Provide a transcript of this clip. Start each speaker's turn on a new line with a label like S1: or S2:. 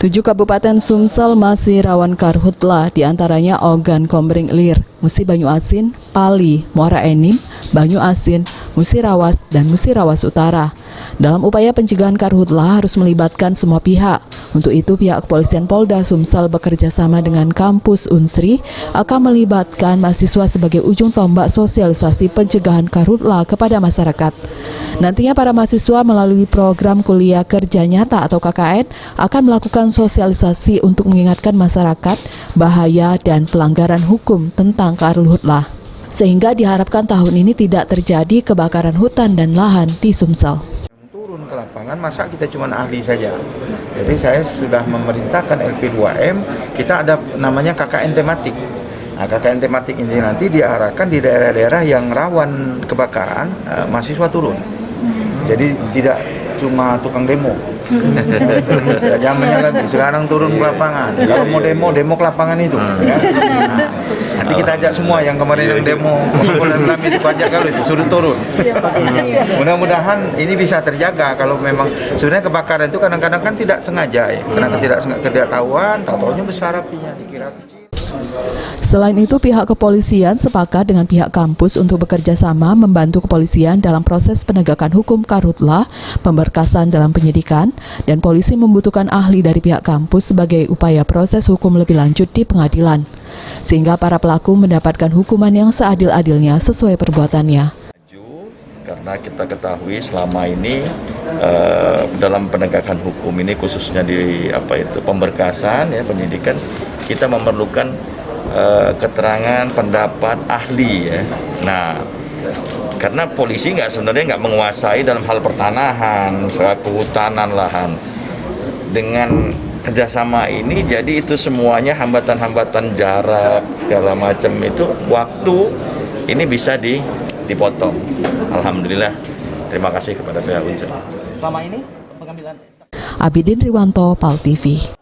S1: 7 kabupaten Sumsel masih rawan karhutlah, diantaranya Ogan Komering Ilir, Musi Banyu Asin, Pali, Muara Enim, Banyu Asin, Musirawas, dan Musirawas Utara. Dalam upaya pencegahan karhutlah harus melibatkan semua pihak. Untuk itu pihak kepolisian Polda Sumsel bekerja sama dengan kampus Unsri akan melibatkan mahasiswa sebagai ujung tombak sosialisasi pencegahan karhutlah kepada masyarakat. Nantinya para mahasiswa melalui program kuliah kerja nyata atau KKN akan melakukan sosialisasi untuk mengingatkan masyarakat bahaya dan pelanggaran hukum tentang karhutlah. Sehingga diharapkan tahun ini tidak terjadi kebakaran hutan dan lahan di Sumsel.
S2: Turun ke lapangan, masa kita cuma ahli saja. Jadi saya sudah memerintahkan LP2M, kita ada namanya KKN tematik. Nah, KKN tematik ini nanti diarahkan di daerah-daerah yang rawan kebakaran, mahasiswa turun. Jadi tidak cuma tukang demo. Zamannya lagi, sekarang turun ke lapangan. Kalau mau demo ke lapangan itu. Ya. Nah, nanti kita ajak semua yang kemarin yang demo, bulan rame itu ajak kalau itu suruh turun. Mudah-mudahan ini bisa terjaga. Kalau memang sebenarnya kebakaran itu kadang-kadang kan tidak sengaja ya, karena ketidaktahuan, tahu-tahunya besar apinya dikira kecil.
S1: Selain itu, pihak kepolisian sepakat dengan pihak kampus untuk bekerja sama membantu kepolisian dalam proses penegakan hukum karhutlah, pemberkasan dalam penyidikan, dan polisi membutuhkan ahli dari pihak kampus sebagai upaya proses hukum lebih lanjut di pengadilan, sehingga para pelaku mendapatkan hukuman yang seadil-adilnya sesuai perbuatannya.
S3: Karena kita ketahui selama ini dalam penegakan hukum ini khususnya di pemberkasan ya penyidikan kita memerlukan keterangan pendapat ahli ya. Nah, karena polisi sebenarnya nggak menguasai dalam hal pertanahan, kehutanan, lahan. Dengan kerjasama ini jadi itu semuanya hambatan-hambatan jarak segala macam itu waktu ini bisa dipotong. Alhamdulillah, terima kasih kepada pihak Unsri.
S4: Selama ini pengambilan
S1: Abidin Riwanto, PAL TV.